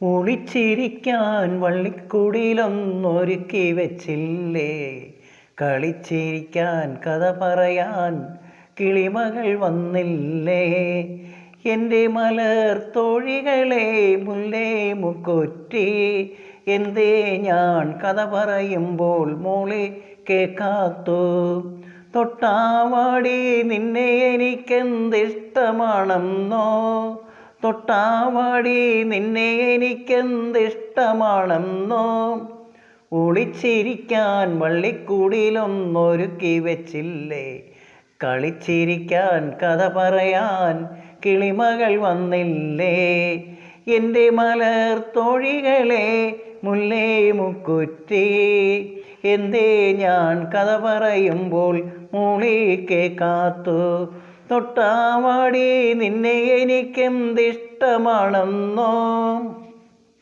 ഒളിച്ചിരിക്കാൻ വള്ളിക്കുടിലൊന്നൊരുക്കി വെച്ചില്ലേ, കളിച്ചിരിക്കാൻ കഥ പറയാൻ കിളിമകൾ വന്നില്ലേ. എൻ്റെ മലർ തോഴികളെ മുല്ലേ മുക്കൊറ്റി, എന്തേ ഞാൻ കഥ പറയുമ്പോൾ മോളെ കേൾക്കാത്തു. തൊട്ടാവാടി നിന്നെ എനിക്കെന്തിഷ്ടമാണെന്നോ, തൊട്ടാവാടി നിന്നെ എനിക്കെന്തിഷ്ടമാണെന്നോ. ഒളിച്ചിരിക്കാൻ വള്ളിക്കൂടിലൊന്നൊരുക്കി വെച്ചില്ലേ, കളിച്ചിരിക്കാൻ കഥ പറയാൻ കിളിമകൾ വന്നില്ലേ. എൻ്റെ മലർ തോഴികളെ മുല്ലേ മുക്കുറ്റി, എന്തേ ഞാൻ കഥ പറയുമ്പോൾ മോളി കേൾക്കാത്തു. തൊട്ടാവാടി നിന്നെ എനിക്കെന്തിഷ്ടമാണെന്നോ.